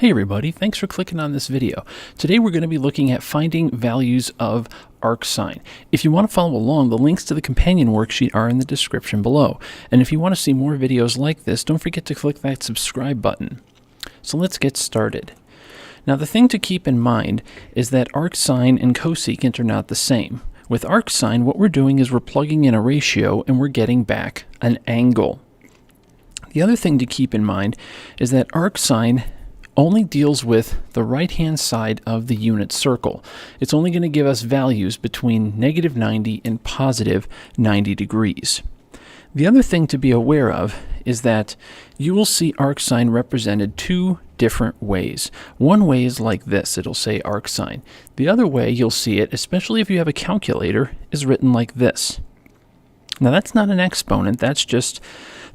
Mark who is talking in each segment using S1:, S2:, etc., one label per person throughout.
S1: Hey everybody, thanks for clicking on this video. Today we're going to be looking at finding values of arcsine. If you want to follow along, the links to the companion worksheet are in the description below. And if you want to see more videos like this, don't forget to click that subscribe button. So let's get started. Now the thing to keep in mind is that arcsine and cosecant are not the same. With arcsine, what we're doing is we're plugging in a ratio and we're getting back an angle. The other thing to keep in mind is that arcsine only deals with the right-hand side of the unit circle. It's only going to give us values between negative 90 and positive 90 degrees. The other thing to be aware of is that you will see arcsine represented two different ways. One way is like this, it'll say arcsine. The other way you'll see it, especially if you have a calculator, is written like this. Now that's not an exponent, that's just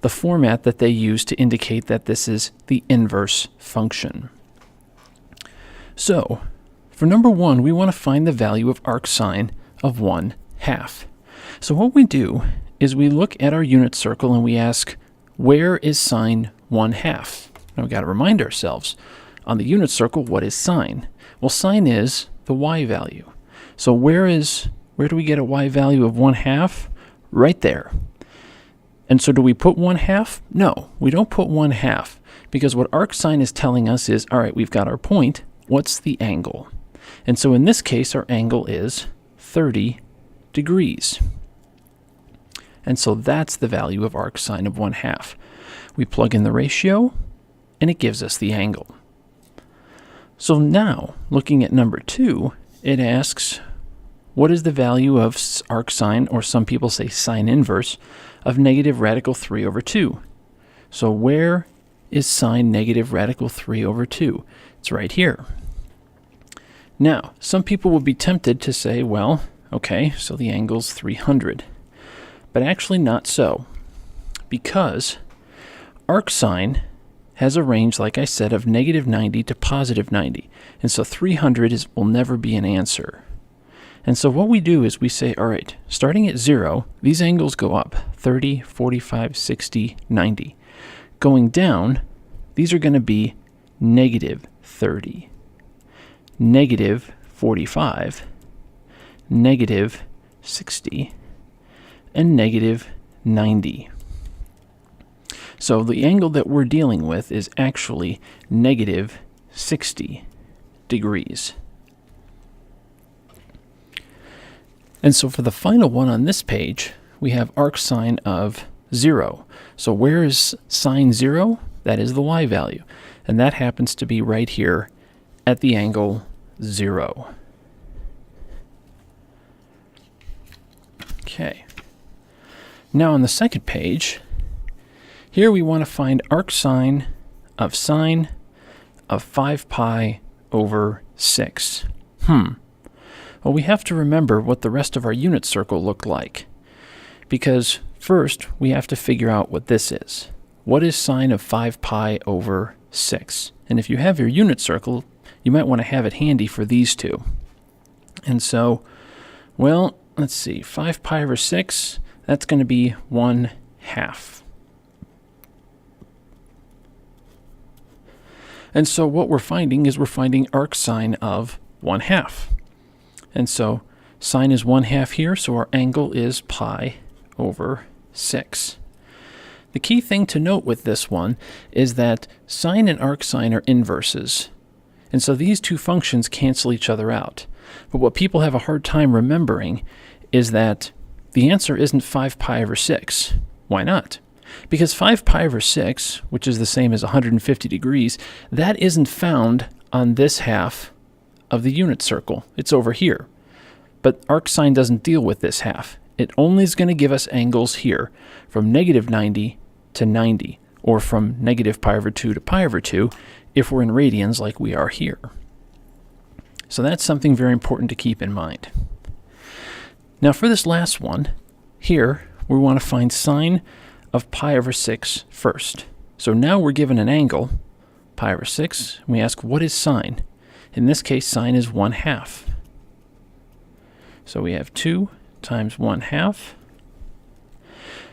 S1: the format that they use to indicate that this is the inverse function. So, for number one, we want to find the value of arcsine of 1/2. So what we do is we look at our unit circle and we ask, where is sine 1/2? Now we've got to remind ourselves, on the unit circle, what is sine? Well, sine is the y value. So where do we get a y value of 1/2? Right there. And so do we put 1/2? No, we don't put 1/2, because what arcsine is telling us is, all right, we've got our point, what's the angle? And so in this case, our angle is 30 degrees. And so that's the value of arcsine of 1/2. We plug in the ratio, and it gives us the angle. So now, looking at number two, it asks, what is the value of arcsine, or some people say sine inverse, of negative radical 3 over 2? So where is sine negative radical 3 over 2? It's right here. Now, some people will be tempted to say, well, okay, so the angle's 300. But actually not so, because arcsine has a range, like I said, of negative 90 to positive 90. And so 300 will never be an answer. And so what we do is we say, all right, starting at 0, these angles go up, 30, 45, 60, 90. Going down, these are going to be negative 30, negative 45, negative 60, and negative 90. So the angle that we're dealing with is actually negative 60 degrees. And so for the final one on this page, we have arcsine of 0. So where is sine 0? That is the y value. And that happens to be right here at the angle 0. Okay. Now on the second page, here we want to find arcsine of sine of 5 pi over 6. Well, we have to remember what the rest of our unit circle looked like, because first we have to figure out what this is. What is sine of 5 pi over 6? And if you have your unit circle, you might want to have it handy for these two. And so, well, let's see, 5 pi over 6, that's going to be 1/2. And so what we're finding is we're finding arcsine of 1/2. And so sine is 1/2 here, so our angle is pi over 6. The key thing to note with this one is that sine and arcsine are inverses. And so these two functions cancel each other out. But what people have a hard time remembering is that the answer isn't 5 pi over 6. Why not? Because 5 pi over 6, which is the same as 150 degrees, that isn't found on this half of the unit circle. It's over here. But arcsine doesn't deal with this half. It only is going to give us angles here from negative 90 to 90, or from negative pi over 2 to pi over 2 if we're in radians like we are here. So that's something very important to keep in mind. Now for this last one, here we want to find sine of pi over 6 first. So now we're given an angle, pi over 6, and we ask, what is sine? In this case, sine is 1/2. So we have 2 times 1/2.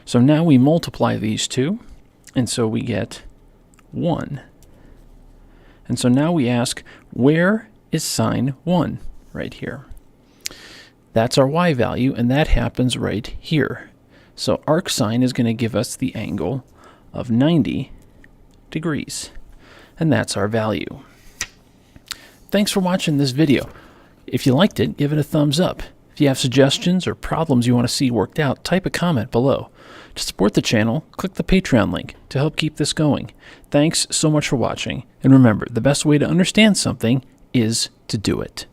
S1: So now we multiply these two, and so we get 1. And so now we ask, where is sine 1? Right here. That's our y value, and that happens right here. So arcsine is going to give us the angle of 90 degrees. And that's our value. Thanks for watching this video. If you liked it, give it a thumbs up. If you have suggestions or problems you want to see worked out, type a comment below. To support the channel, click the Patreon link to help keep this going. Thanks so much for watching. And remember, the best way to understand something is to do it.